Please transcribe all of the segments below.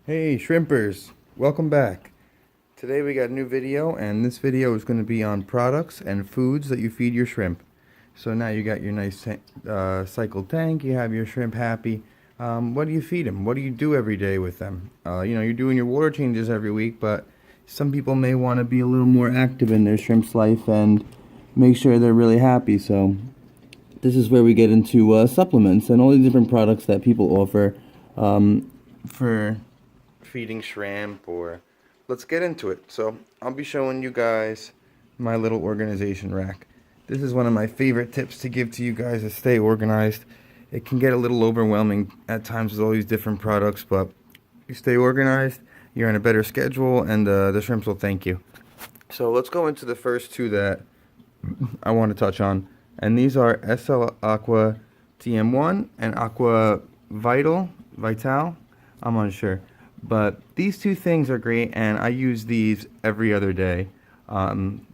Hey shrimpers, welcome back. Today we got a new video, and this video is going to be on products and foods that you feed your shrimp. So now you got your nice cycle tank, you have your shrimp happy. What do you feed them? What do you do every day with them? You're doing your water changes every week, but some people may want to be a little more active in their shrimp's life and make sure they're really happy. So this is where we get into supplements and all the different products that people offer for feeding shrimp. Or let's get into it. So I'll be showing you guys my little organization rack. This is one of my favorite tips to give to you guys to stay organized. It can get a little overwhelming at times with all these different products, but you stay organized, you're on a better schedule, and the shrimps will thank you. So let's go into the first two that I want to touch on, and these are SL Aqua TM1 and Aqua Vital. I'm unsure, but these two things are great, and I use these every other day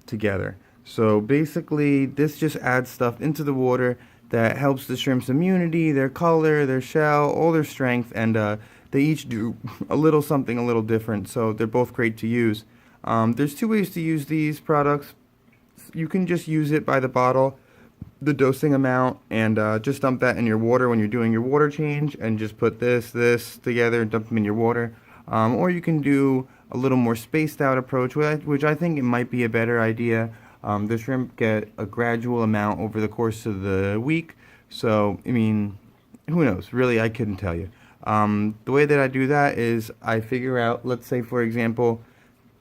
together. So basically, this just adds stuff into the water that helps the shrimp's immunity, their color, their shell, all their strength, and they each do a little something a little different, so they're both great to use. There's two ways to use these products. You can just use it by the bottle, the dosing amount, and just dump that in your water when you're doing your water change, and just put this together and dump them in your water. Or you can do a little more spaced out approach, which I think it might be a better idea. The shrimp get a gradual amount over the course of the week, so I mean, who knows? Really, I couldn't tell you. The way that I do that is I figure out, let's say for example,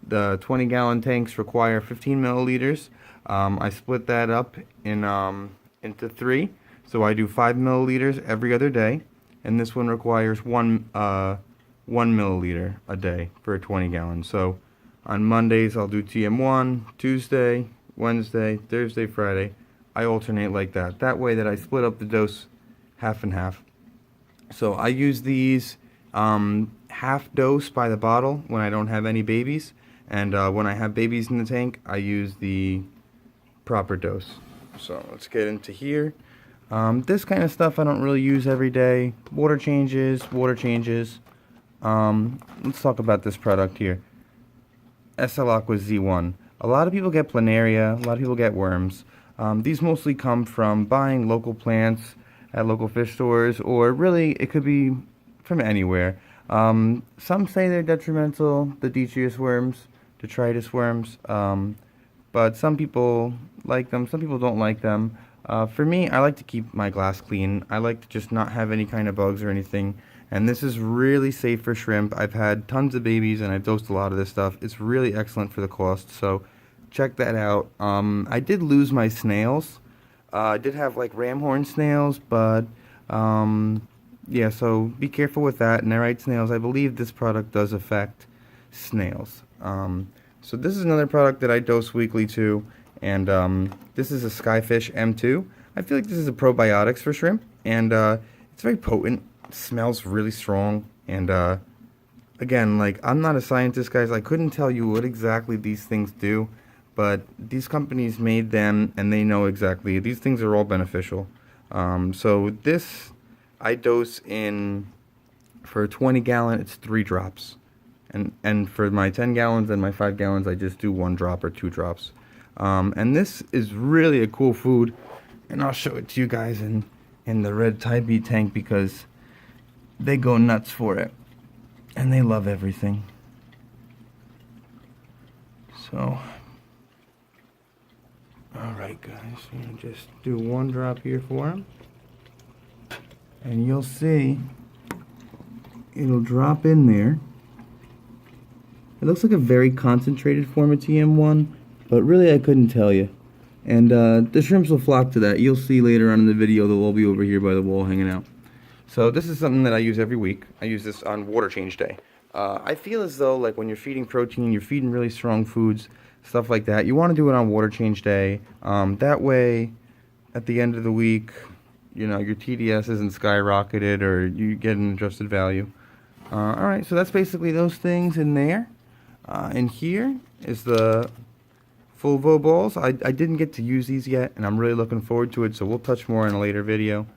the 20-gallon tanks require 15 milliliters. I split that up into three, so I do 5 milliliters every other day, and this one requires 1 milliliter a day for a 20 gallon. So on Mondays I'll do TM1, Tuesday, Wednesday, Thursday, Friday. I alternate like that. That way that I split up the dose half and half. So I use these half dose by the bottle when I don't have any babies, and when I have babies in the tank, I use the proper dose. So let's get into here. This kind of stuff I don't really use every day. Water changes. Let's talk about this product here. SL Aqua Z1. A lot of people get planaria, a lot of people get worms. These mostly come from buying local plants at local fish stores, or really it could be from anywhere. Some say they're detrimental, the detritus worms, detritus worms, but some people like them, some people don't like them. For me, I like to keep my glass clean. I like to just not have any kind of bugs or anything. And this is really safe for shrimp. I've had tons of babies and I've dosed a lot of this stuff. It's really excellent for the cost, so check that out. I did lose my snails. I did have like ram horn snails, but yeah, so be careful with that. Nerite snails, I believe this product does affect snails. So this is another product that I dose weekly too, and this is a Skyfish M2. I feel like this is a probiotics for shrimp, and it's very potent. Smells really strong, and again, like, I'm not a scientist, guys. I couldn't tell you what exactly these things do, but these companies made them and they know exactly. These things are all beneficial. So this I dose in, for a 20 gallon it's 3 drops, and for my 10 gallons and my 5 gallons I just do 1 drop or 2 drops. And this is really a cool food, and I'll show it to you guys in the red Tide Beat tank, because they go nuts for it, and they love everything. So, alright guys, I'm going to just do 1 drop here for them, and you'll see it'll drop in there. It looks like a very concentrated form of TM1, but really I couldn't tell you. And the shrimps will flock to that. You'll see later on in the video they'll all be over here by the wall hanging out. So this is something that I use every week. I use this on water change day. I feel as though, like, when you're feeding protein, you're feeding really strong foods, stuff like that, you want to do it on water change day. That way, at the end of the week, you know, your TDS isn't skyrocketed, or you get an adjusted value. Alright, so that's basically those things in there. In here is the Fulvo balls. I didn't get to use these yet, and I'm really looking forward to it, so we'll touch more in a later video.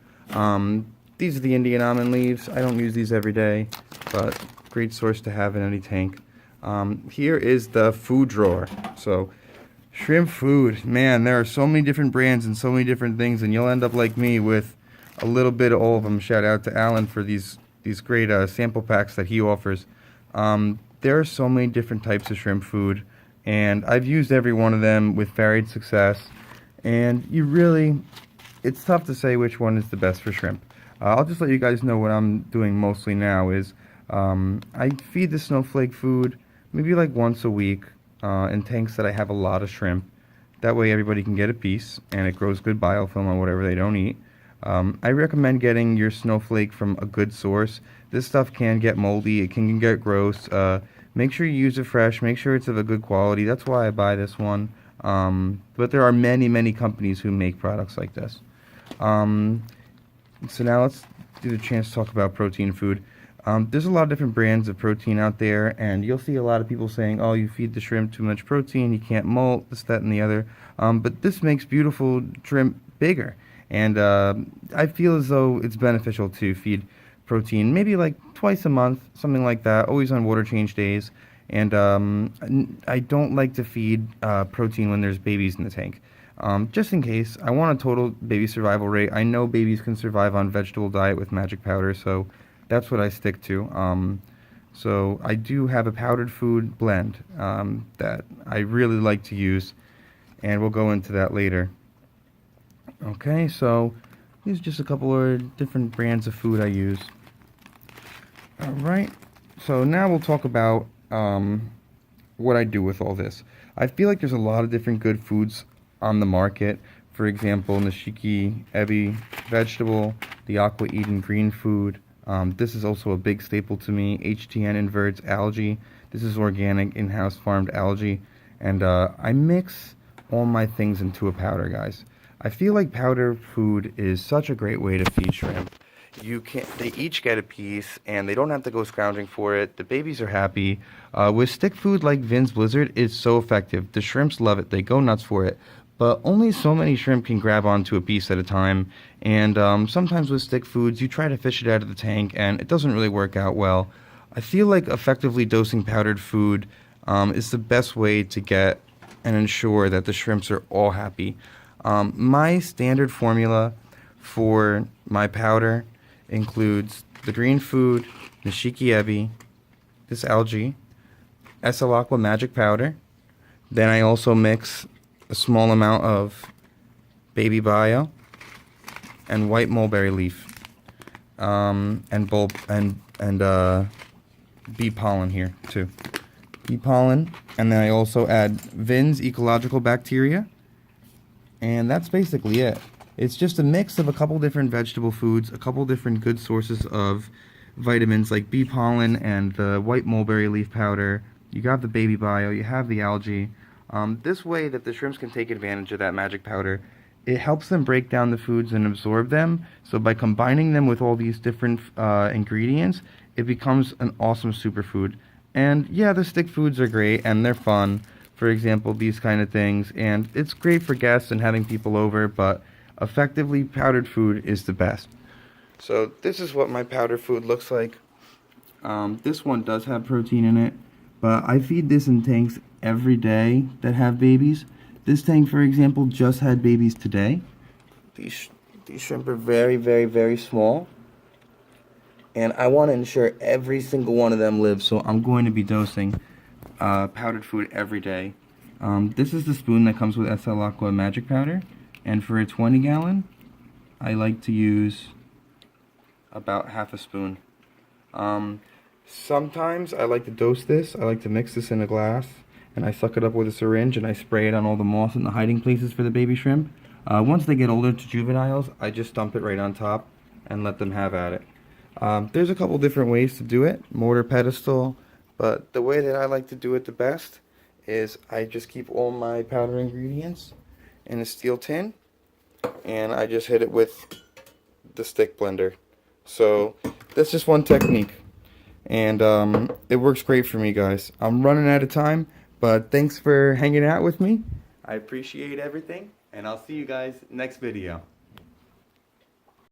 These are the Indian almond leaves. I don't use these every day, but great source to have in any tank. Here is the food drawer. So shrimp food, man, there are so many different brands and so many different things, and you'll end up like me with a little bit of all of them. Shout out to Alan for these great sample packs that he offers. There are so many different types of shrimp food, and I've used every one of them with varied success. And it's tough to say which one is the best for shrimp. I'll just let you guys know what I'm doing mostly now is I feed the snowflake food maybe like once a week in tanks that I have a lot of shrimp. That way everybody can get a piece and it grows good biofilm on whatever they don't eat. I recommend getting your snowflake from a good source. This stuff can get moldy, it can get gross. Make sure you use it fresh, make sure it's of a good quality. That's why I buy this one. But there are many companies who make products like this. So now let's do the chance to talk about protein food. There's a lot of different brands of protein out there, and you'll see a lot of people saying, oh, you feed the shrimp too much protein, you can't molt, this, that, and the other. But this makes beautiful shrimp bigger. And I feel as though it's beneficial to feed protein maybe like twice a month, something like that, always on water change days. And I don't like to feed protein when there's babies in the tank. Just in case, I want a total baby survival rate. I know babies can survive on vegetable diet with magic powder, so that's what I stick to. So I do have a powdered food blend that I really like to use, and we'll go into that later. Okay, so these are just a couple of different brands of food I use. Alright, so now we'll talk about what I do with all this. I feel like there's a lot of different good foods on the market. For example, Nishiki Ebi vegetable, the Aqua Eden green food. This is also a big staple to me. HTN inverts algae. This is organic, in-house farmed algae. And I mix all my things into a powder, guys. I feel like powder food is such a great way to feed shrimp. They each get a piece, and they don't have to go scrounging for it. The babies are happy. With stick food like Vin's Blizzard, it's so effective. The shrimps love it. They go nuts for it. But only so many shrimp can grab onto a piece at a time. And sometimes with stick foods, you try to fish it out of the tank, and it doesn't really work out well. I feel like effectively dosing powdered food is the best way to get and ensure that the shrimps are all happy. My standard formula for my powder includes the green food, Nishiki Ebi, this algae, SL Aqua Magic Powder. Then I also mix a small amount of baby bio and white mulberry leaf, and bee pollen here too. Bee pollen, and then I also add Vin's ecological bacteria. And that's basically it. It's just a mix of a couple different vegetable foods, a couple different good sources of vitamins like bee pollen and the white mulberry leaf powder. You got the baby bio, you have the algae. This way that the shrimps can take advantage of that magic powder, it helps them break down the foods and absorb them. So by combining them with all these different ingredients, it becomes an awesome superfood. And yeah, the stick foods are great and they're fun. For example, these kind of things, and it's great for guests and having people over, but effectively powdered food is the best. So this is what my powdered food looks like. This one does have protein in it, but I feed this in tanks every day that have babies. This tank, for example, just had babies today. These shrimp are very small, and I want to ensure every single one of them lives, so I'm going to be dosing powdered food every day. This is the spoon that comes with SL Aqua Magic Powder, and for a 20 gallon, I like to use about half a spoon. Sometimes I like to dose this. I like to mix this in a glass, and I suck it up with a syringe, and I spray it on all the moss and the hiding places for the baby shrimp. Once they get older to juveniles, I just dump it right on top and let them have at it. There's a couple different ways to do it, mortar pedestal, but the way that I like to do it the best is I just keep all my powder ingredients in a steel tin, and I just hit it with the stick blender. So that's just one technique, and it works great for me, guys. I'm running out of time, but thanks for hanging out with me. I appreciate everything, and I'll see you guys next video.